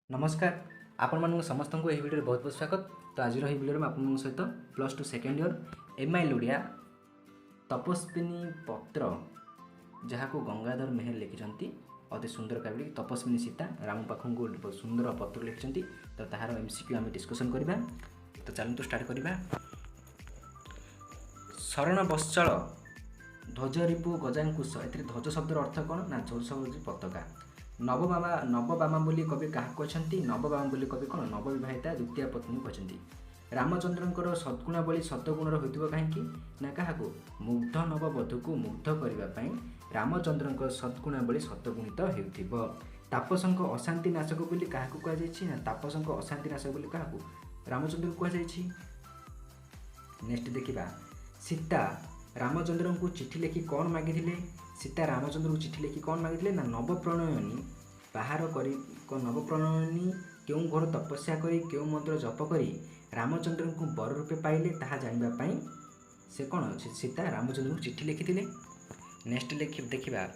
नमस्कार आपण मानक समस्त को यह वीडियो बहुत बहुत स्वागत। तो आज यह वीडियो में आप सहित +2 सेकेंड इयर एमआई ओडिया तपस्विनी पत्र जहाँ को गंगाधर मेहर लिखिं अति सुंदर काव्य तपस्विनी सीता राम पाखन को बहुत सुंदर पत्र लिखिं। तो तार एमसीक्यू आम डिस्कसन करवा। तो चलते स्टार्ट करवा। शरण बत्सल ध्वज रिपु गजाकुश ए ध्वज शब्दर अर्थ कौन ना ध्वज शब्द पताका। नवबामा बोली कवि क्या कहते नवबामा बोली कवि कौन नवविवाहिता द्वितीय पत्नी कहते। रामचंद्रंकर सद्गुणावली शतगुणर होता कहीं ना क्या मुग्ध नववधू को मुग्ध करने रामचंद्र सद्गुणावली शतगुणित हो। तापसंक अशांति नाशक बोली क्या कहुना तापसंक अशांति नाशक बोली क्या रामचंद्र को कहुई। नेक्स्ट देखा सीता रामचंद्र को चिठी लिखि कौन मागिले। सीता रामचंद्र को चिठी लिखि कौन मागिले ना नवप्रणयनी बाहर कर नवप्रणयनी क्यों घोर तपस्या करी क्यों मंत्र जप करी रामचंद्र को बर रूपे पाइले ताहा जानिबाई से कौन सीता रामचंद्र को चिठी लिखिथिले। नेक्स्ट देखा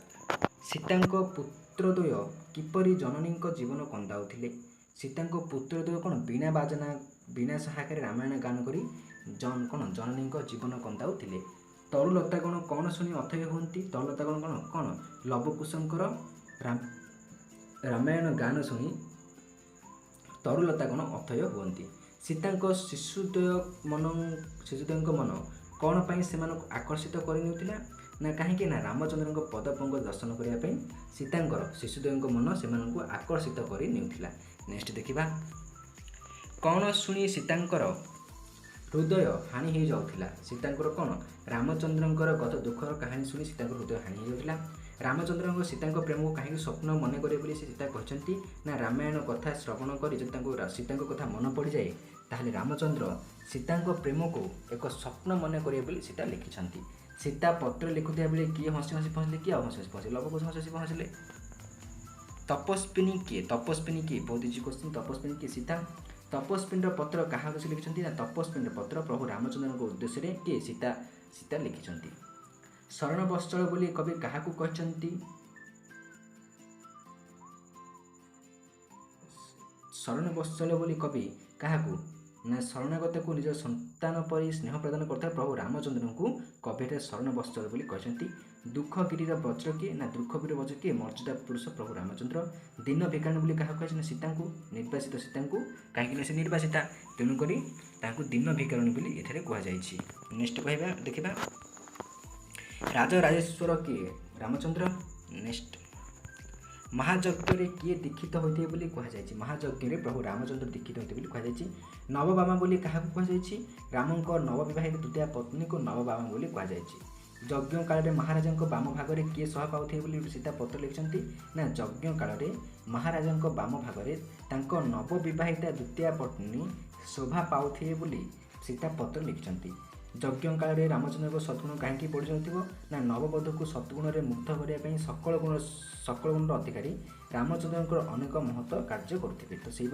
सीता पुत्रद्वय किपरि जननी जीवन कंदाउथिले। सीता पुत्रद्वय कौन बिना बाजना बिना सहायक रामायण गान करी कौन जननी जीवन कंदाउथिले। तरुलतागण कौन शुणी अथय होती तरुलतागण कौन कौन लवकुशंकर रामायण गान शुणी तरुलतागण अथय होती। सीता शिशुद्वय मन कौन पाई से आकर्षित करना ना कहीं ना रामचंद्र पदपंग दर्शन करने सीता शिशुद्वय मन से आकर्षित करना। नेक्स्ट देखा कौन शुणी सीतांकर हृदय हानि हो जाऊला। सीतांकर कौन रामचंद्रंकर गत दुखर कहानी शुणी सीता हृदय हानि हो जाऊला। रामचंद्र सीता प्रेम को कहीं स्वप्न मन करे सीता कहते ना रामायण कथा श्रवण कर सीता कथा मन पड़ जाए ताहले रामचंद्र सीता प्रेम को एक स्वप्न मन करे सीता लिखिं। सीता पत्र लिखुता बेले किए हसी हसी पहुँचले किए हसी हसी पहुँचे लवकुश हसी हसी पहुँचले। तपस्विनी किए बहुत इजी क्वेश्चन। तपस्विनी किए सीता। तपस्विनी पत्र क्या लिखिं ना तपस्विनी पत्र प्रभु रामचंद्र को उद्देश्य किए सीता सीता लिखिं। शरण बत्सल बोली कवि क्या कहते शरण बत्सल बोली कवि क्या ना शरणागत को निज संतान पर स्नेह प्रदान करता प्रभु रामचंद्र को कवि शरण बत्सल बोली कहते। दुख गिरीर वज्र किए ना दुख गिर वज्र किए मर्यादा पुरुष प्रभु रामचंद्र। दिन भिकाणी बोली क्या कहे सीता को निर्वासित सीता को कहीं से निर्वासिता तेणुक दिन भिकारिणी बोली एठारे कहुई। नेक्स्ट कहवा देखा राजराजेश्वर किए रामचंद्र। नेक्स्ट महायज्ञ किए दीक्षित होते बोली कहुई। महायज्ञ प्रभु रामचंद्र दीक्षित होते बोली कहुई। नवबामा बोली क्या कहुई रामक नवविवाहित द्वितीय पत्नी को नवबामा बोली कहुई। यज्ञ काल महाराजा बाम भागे किए सह पाथे बोली सीता पत्र लिखिं ना यज्ञ काल महाराजा बाम भागे नवविवाहिता द्वितीय पत्नी शोभा पाथे बोली सीता पत्र लिखिं। यज्ञ काल रामचंद्र को सद्गुण कहीं पड़ जाऊ ना नववधू को सद्गुण में मुग्ध करने सकल गुण अधिकारी रामचंद्र अनेक महत्व कार्य करुवे। तो से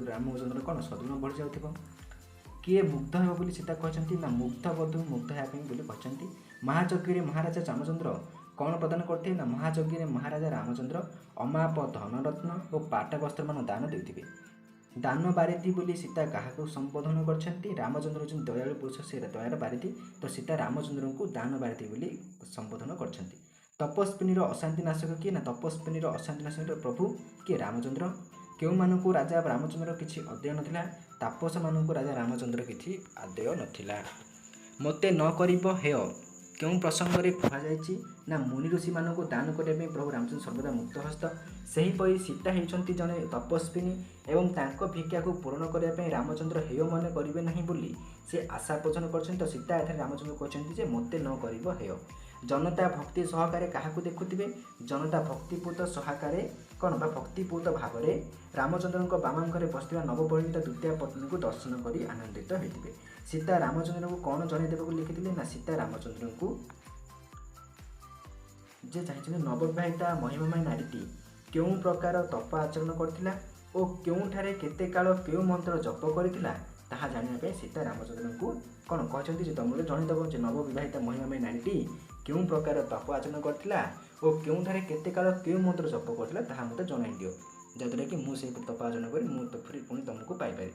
रामचंद्र कौन सद्गुण बढ़ी जाऊ किए मुग्ध हो बोली सीता कहते ना मुग्ध वधू मुग्ध होगा कहते। महायज्ञ महाराजा रामचंद्र कौन प्रदान करते ना महायज्ञ महाराजा रामचंद्र अमाप धनरत्न और पाट वस्त्र मान दान देते। दान बारिधि बोली सीता क्या संबोधन कर रामचंद्र जो दयालु पुरुष से दयार बारिधि तो सीता रामचंद्र को दान बारिधि बोली संबोधन कर। तपस्विनी अशांति नाशक किए ना तपस्विनी अशांति नाशक प्रभु किए रामचंद्र। क्यों मानक राजा रामचंद्र किसी अध्यय नाला तापस मानक राजा रामचंद्र किसी आदेय नाला। मते न करिब हेय क्यों प्रसंग में कहुई ना मुनि ऋषि मान दान करने प्रभु रामचंद्र सर्वदा मुक्त हस्त। सेहीपरि सीता होती जड़े तपस्विनी एवं तांको भिक्षा को पूरण करने रामचंद्र हेय मन करेंगे ना बोली से आशा पोषण कर। सीता एठार रामचंद्र कहते मते न करिब हेय। जनता भक्ति सहकारे क्या देखुवे जनता भक्तिपूत सहकारे कौन भक्तिपूत भाव में रामचंद्र बाम घरे बसता नवपरिणीत द्वितीय पत्नी को दर्शन कर आनंदित होते। सीता रामचंद्र को कौन जनईदेव लिखिते ना सीता रामचंद्र को जे चाहिए नवविवाहिता महिमामयी नारीटी क्यों प्रकार तप आचरण करथिला ओ क्योंठारे केते काल क्यों मंत्र जप करथिला ताहा जानिबा सीता रामचंद्र को कौन कहते तुमको जनईदेव जे नवविवाहिता महिमामयी नारीटी क्यों प्रकार तप आचरण करथिला ओ क्योंठारे केते काल क्यों मंत्र जप करथिला ताहा मते जणाई दियो। जहाँद्वारा कि मुझे तप अर्जन करी फिर पुणी तुमको पाइपर।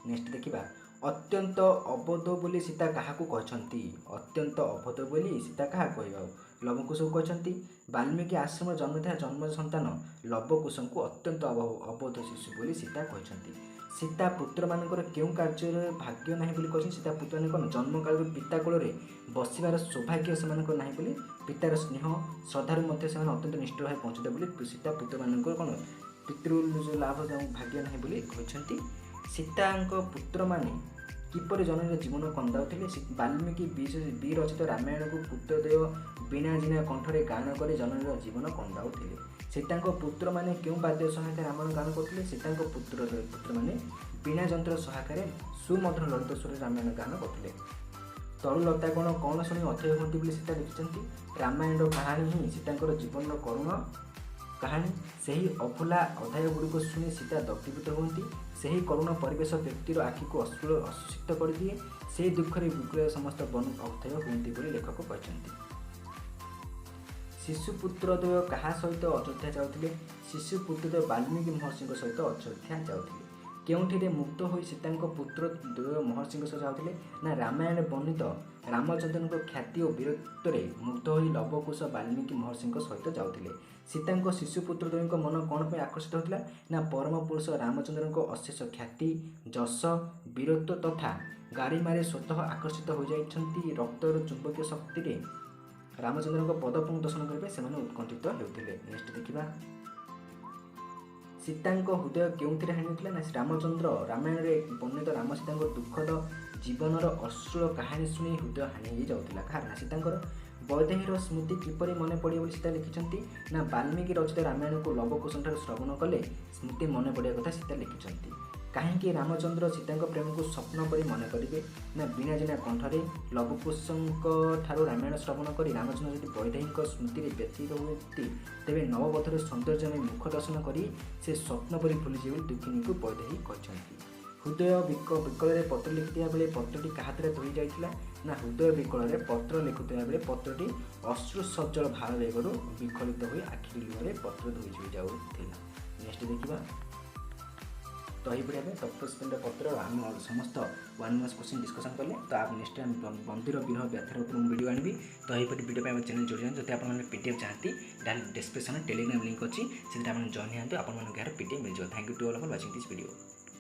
नेक्स्ट देखा अत्यंत अबोध बोली सीता क्या कहते अत्यंत अबोध बोली सीता क्या कह लवकुश को कहते वाल्मीकि आश्रम जन्म था जन्म सन्तान लवकुश को अत्यंत अबोध शिशु बोली सीता कहते सीता पुत्र मानकर क्यों कार्य भाग्य ना कहते सीता पुत्र मैंने कौन जन्म काल पिता कोल बसबार सौभाग्य से ना पितार स्नेह श्रद्धार अत्यंत निष्ठ भाव पहुँचते बोली सीता पुत्र मान कौन पितृ लाभ भाग्य ना बोली कहते सीता पुत्र माने किपर जननी जीवन कंदाउले वाल्मीकि विरचित रामायण को पुत्रदेव बीणा जिना कंठरे गान कर जननी जीवन कंदाउले सीता पुत्र माने क्यों वाद्य सहायता रामायण गान करते सीता पुत्र माने बीणा जंत्र सहायता सुमधुर ललित स्वर रामायण गान करते तरुलता गण कौन शुणी अध्यय होती सीता लिखिं रामायण कहानी ही सीता जीवन करुण कहानी से ही अभुला अध्याय गुड़िक शुणी सीता दग्धीभूत होती से ही करुण परिवेश व्यक्तिर आखि को अश्रुसिक्त कर दिए से दुखरे विग्रह समस्त बन अध्यय होती बोली लेखक कहते शिशुपुत्रद्वय क्या सहित अयोध्या जाते शिशुपुत्रद्वय वाल्मीकि महर्षि सहित अयोध्या जाते केउठिरे मुक्त हो सीता पुत्र द्वय महर्षि सहित जाते ना रामायण वर्णित रामचंद्रन ख्याति और वीरत्व मुग्ध हो लवकुश वाल्मीकि महर्षि सहित जाते सीता शिशुपुत्र द्वय मन कौन पर आकर्षित होता ना परम पुरुष रामचंद्रन अशेष ख्याति जश वीरत्व तथा गारिमारे स्वतः आकर्षित हो जाती रक्तर चुंबकीय शक्ति रामचंद्रन पदपंग दर्शन करेंगे से उत्कंठित होते। नेक्स्ट देखा सीता हृदय क्यों हानि ना रामचंद्र रामायण में वर्णित राम सीता दुखद जीवनर अश्रुल कहानी शुणी हृदय हानि जाऊला कारण सीता वैदेहीर स्मृति किपर मन पड़े सीता लिखिं ना वाल्मीकि रचित रामायण को लवकुश श्रवण कले स्मृति मन पड़ा कथा सीता लिखिं कहीं रामचंद्र सीता प्रेम को स्वप्न पर मन करेंगे ना बीणा जिना कंठरे लवकुश रामायण श्रवण कर रामचंद्र यदि वैदेही स्मृति व्यतीत होती तेरे नवबधर सौंदर्य में मुख दर्शन कर से स्वप्न पर भूलीजे दुखिनी को वैदेही कहते हृदय विकल पत्र लिखुवा बेले पत्रटी क्या धोई जाता ना हृदय विकल पत्र लिखुवा बेले पत्रटी अश्रु सज्जल भाव बेगर विखलित हो आखि लुहरे पत्र धोई जाऊला। नेक्स्ट देखा तो यही भाव तपस्विनी पत्र आम समस्त 1 मास क्वेश्चन डिस्कसन कले तो आप नेक्स्ट टाइम मंदिर विरह व्याख्यार ऊपर वीडियो आनी तो यही वीडियो पर चैनल जोड़ी जाए जब आप पीडीएफ चाहती डायरेक्ट डिस्क्रिप्शन टेलीग्राम लिंक अच्छी से जॉइन होंगे आप पीडीएफ मिल जाए। Thank you to all for watching this video.